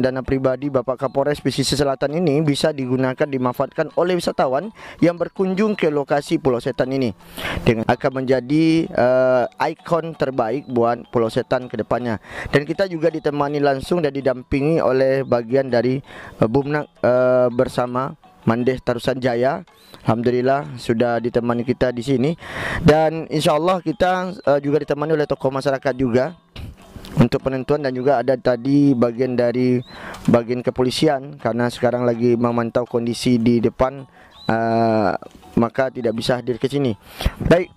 dana pribadi Bapak Kapolres Pesisir Selatan ini bisa digunakan, dimanfaatkan oleh wisatawan yang berkunjung ke lokasi Pulau Setan ini, dengan akan menjadi ikon terbaik buat Pulau Setan ke depannya. Dan kita juga ditemani langsung dan didampingi oleh bagian dari Bumnak bersama Mandes Tarusan Jaya. Alhamdulillah sudah ditemani kita di sini, dan insyaallah kita juga ditemani oleh tokoh masyarakat juga untuk penentuan, dan juga ada tadi bagian dari bagian kepolisian karena sekarang lagi memantau kondisi di depan, maka tidak bisa hadir ke sini. Baik,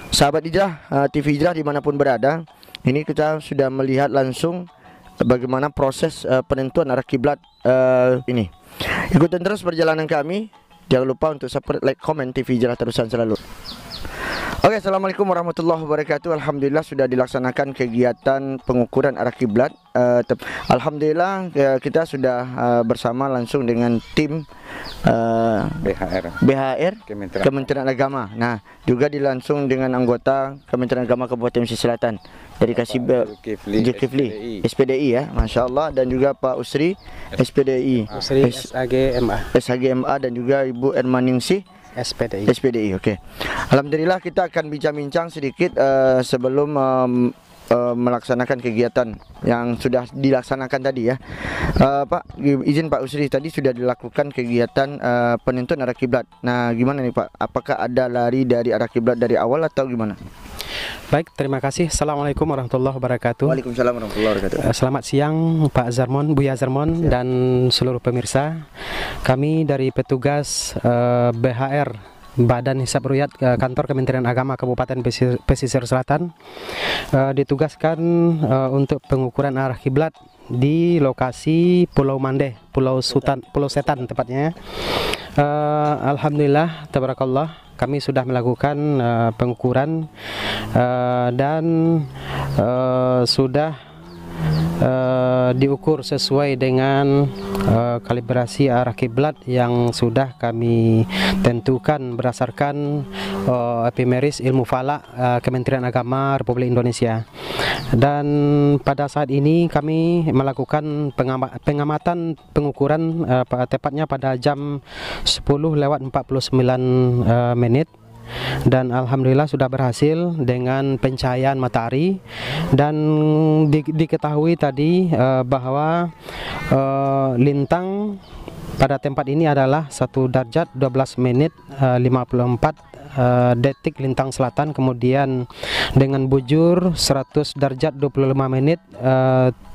sahabat Hijrah, TV Hijrah dimanapun berada, ini kita sudah melihat langsung bagaimana proses penentuan arah kiblat ini. Ikutin terus perjalanan kami. Jangan lupa untuk subscribe, like, komen TV Hijrah Terusan selalu. Oke, assalamualaikum warahmatullahi wabarakatuh. Alhamdulillah sudah dilaksanakan kegiatan pengukuran arah kiblat. Alhamdulillah kita sudah bersama langsung dengan tim BHR Kementerian Agama. Nah, juga dilangsung dengan anggota Kementerian Agama Kabupaten Pesisir Selatan dari Zulkifli SPDI ya, Masya Allah, dan juga Pak Usri SPDI, SHGMA, dan juga Ibu Ermaningsih SPDI. Oke. Alhamdulillah kita akan bincang-bincang sedikit sebelum melaksanakan kegiatan yang sudah dilaksanakan tadi ya. Pak, izin Pak Usri, tadi sudah dilakukan kegiatan penentuan arah kiblat. Nah, gimana nih Pak? Apakah ada lari dari arah kiblat dari awal atau gimana? Baik, terima kasih. Assalamualaikum warahmatullahi wabarakatuh. Waalaikumsalam warahmatullahi wabarakatuh. Selamat siang Pak Zarmon, Buya Zarmon, dan seluruh pemirsa. Kami dari petugas BHR, Badan Hisab Ruqyah Kantor Kementerian Agama Kabupaten Pesisir Selatan, ditugaskan untuk pengukuran arah kiblat di lokasi Pulau Mandeh, Pulau Setan tepatnya. Alhamdulillah, tabarakallah, kami sudah melakukan pengukuran dan sudah diukur sesuai dengan kalibrasi arah kiblat yang sudah kami tentukan berdasarkan epimeris ilmu falak Kementerian Agama Republik Indonesia. Dan pada saat ini kami melakukan pengamatan pengukuran tepatnya pada jam 10:49 dan alhamdulillah sudah berhasil dengan pencahayaan matahari. Dan diketahui tadi bahwa lintang pada tempat ini adalah 1 derajat 12 menit 54 detik lintang selatan, kemudian dengan bujur 100 derajat 25 menit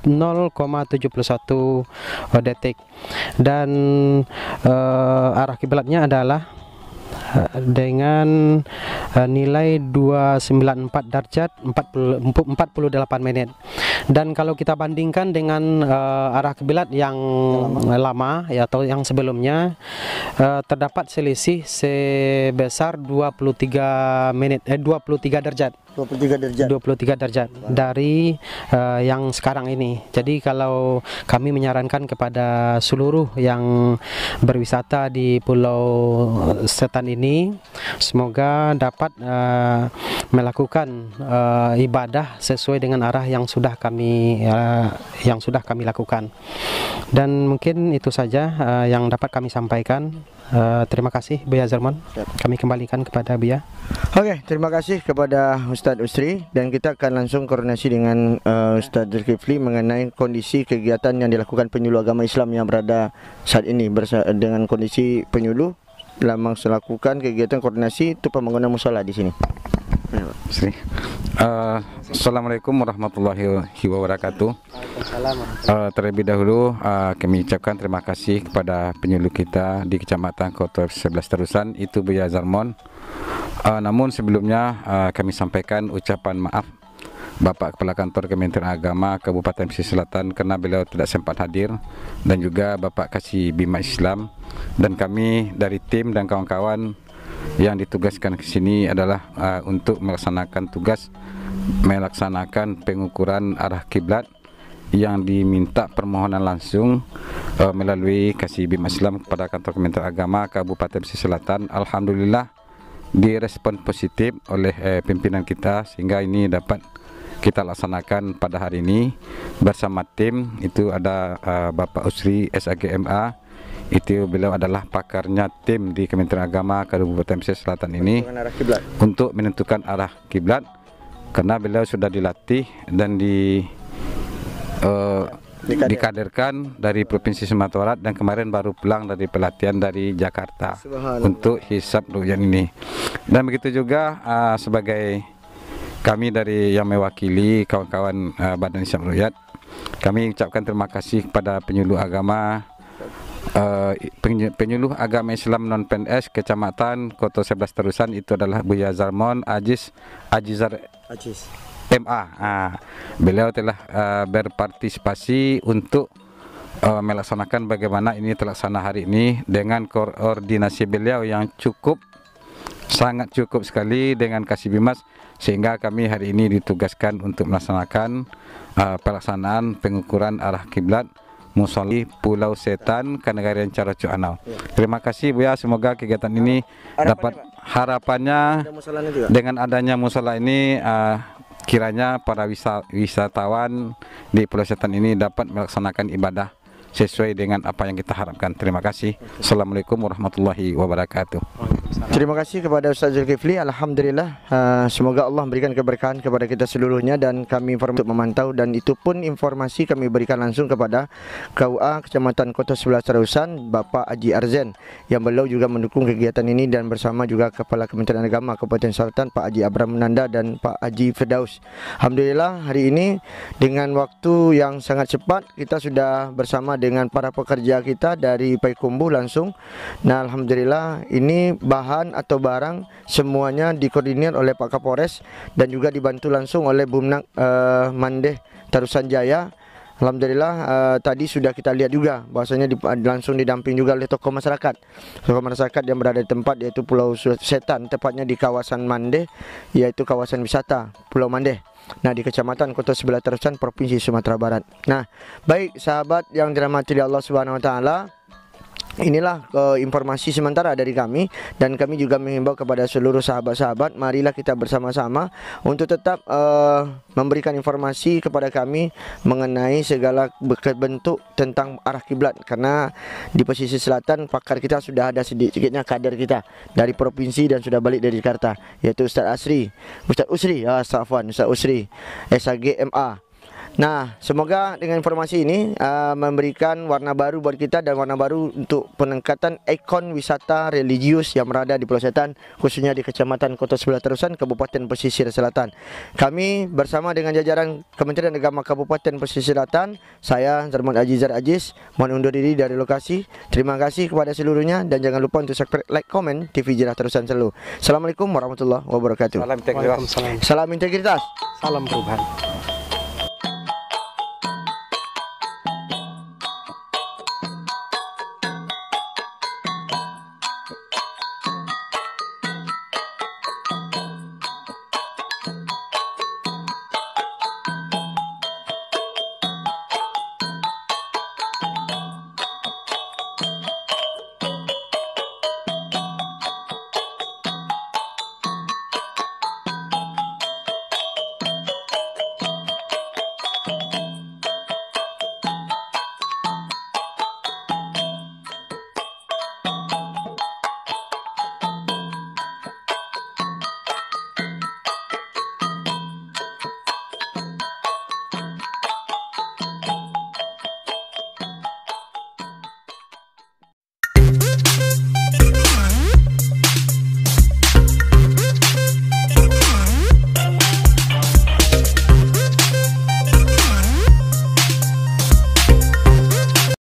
0,71 detik, dan arah kiblatnya adalah dengan nilai 294 derajat 48 menit. Dan kalau kita bandingkan dengan arah kiblat yang lama ya, atau yang sebelumnya, terdapat selisih sebesar 23 derajat 23 derajat dari yang sekarang ini. Jadi kalau kami menyarankan kepada seluruh yang berwisata di Pulau Setan ini, semoga dapat melakukan ibadah sesuai dengan arah yang sudah kami lakukan. Dan mungkin itu saja yang dapat kami sampaikan. Terima kasih Buya Zarmon. Kami kembalikan kepada Buya. Oke, terima kasih kepada Ustadz Usri, dan kita akan langsung koordinasi dengan Ustadz Zulkifli mengenai kondisi kegiatan yang dilakukan penyuluh agama Islam yang berada saat ini dengan kondisi penyuluh dalam melakukan kegiatan koordinasi itu pembangunan musola di sini. Assalamualaikum warahmatullahi wabarakatuh. Terlebih dahulu kami ucapkan terima kasih kepada penyuluh kita di Kecamatan Kota 11 Terusan, itu Buya Zarmon. Namun sebelumnya kami sampaikan ucapan maaf Bapak Kepala Kantor Kementerian Agama Kabupaten Pesisir Selatan karena beliau tidak sempat hadir, dan juga Bapak Kasih Bima Islam, dan kami dari tim dan kawan-kawan yang ditugaskan ke sini adalah untuk melaksanakan pengukuran arah kiblat yang diminta permohonan langsung melalui Kasih Bima Islam kepada Kantor Kementerian Agama Kabupaten Pesisir Selatan. Alhamdulillah direspon positif oleh pimpinan kita, sehingga ini dapat kita laksanakan pada hari ini bersama tim. Itu ada Bapak Usri SAGMA, itu beliau adalah pakarnya tim di Kementerian Agama Kabupaten Pesisir Selatan ini untuk menentukan arah kiblat, karena beliau sudah dilatih dan dikaderkan dari Provinsi Sumatera Barat, dan kemarin baru pulang dari pelatihan dari Jakarta untuk hisab ru'yat ini. Dan begitu juga sebagai kami dari yang mewakili kawan-kawan Badan Hisab Ru'yat, kami ucapkan terima kasih kepada penyuluh agama Islam non PNS Kecamatan Koto 11 Terusan, itu adalah Buya Zarmon Ajizar MA. Beliau telah berpartisipasi untuk melaksanakan bagaimana ini terlaksana hari ini dengan koordinasi beliau yang sangat cukup sekali dengan Kasih Bimas, sehingga kami hari ini ditugaskan untuk melaksanakan pelaksanaan pengukuran arah kiblat Musola Pulau Setan Kanagarian Caracu Anau. Terima kasih Buya, semoga kegiatan ini dapat harapannya dengan adanya musola ini kiranya para wisatawan di Pulau Setan ini dapat melaksanakan ibadah sesuai dengan apa yang kita harapkan. Terima kasih. Assalamualaikum warahmatullahi wabarakatuh. Terima kasih kepada Ustaz Zulkifli. Alhamdulillah, semoga Allah memberikan keberkahan kepada kita seluruhnya, dan kami untuk memantau, dan itu pun informasi kami berikan langsung kepada KUA Kecamatan Kota 11 Terusan, Bapak Haji Arzen, yang beliau juga mendukung kegiatan ini, dan bersama juga Kepala Kementerian Agama Kabupaten Selatan Pak Haji Abraham Nanda dan Pak Haji Firdaus. Alhamdulillah, hari ini dengan waktu yang sangat cepat kita sudah bersama dengan para pekerja kita dari Payakumbuh langsung. Nah, alhamdulillah ini bahan atau barang semuanya dikoordinir oleh Pak Kapolres dan juga dibantu langsung oleh Bumnak Mandeh Tarusan Jaya. Alhamdulillah tadi sudah kita lihat juga bahwasanya langsung didamping juga oleh tokoh masyarakat yang berada di tempat, yaitu Pulau Setan, tepatnya di kawasan Mandeh, yaitu kawasan wisata Pulau Mandeh. Nah, di Kecamatan Kota 11 Terusan, Provinsi Sumatera Barat. Nah, baik sahabat yang dirahmati Allah Subhanahu wa taala, inilah informasi sementara dari kami, dan kami juga mengimbau kepada seluruh sahabat-sahabat, marilah kita bersama-sama untuk tetap memberikan informasi kepada kami mengenai segala bentuk tentang arah kiblat, karena di pesisir selatan pakar kita sudah ada sedikitnya kader kita dari provinsi dan sudah balik dari Jakarta, yaitu Ustaz Usri SAGMA. Nah, semoga dengan informasi ini memberikan warna baru buat kita, dan warna baru untuk peningkatan ikon wisata religius yang berada di Pulau Setan, khususnya di Kecamatan Kota 11 Terusan, Kabupaten Pesisir Selatan. Kami bersama dengan jajaran Kementerian Agama Kabupaten Pesisir Selatan, saya Zarmon Ajizar Ajiz, mohon undur diri dari lokasi. Terima kasih kepada seluruhnya, dan jangan lupa untuk subscribe, like, komen TV Jirah Terusan selalu. Assalamualaikum warahmatullahi wabarakatuh. Salam integritas. Salam integritas. Salam perubahan.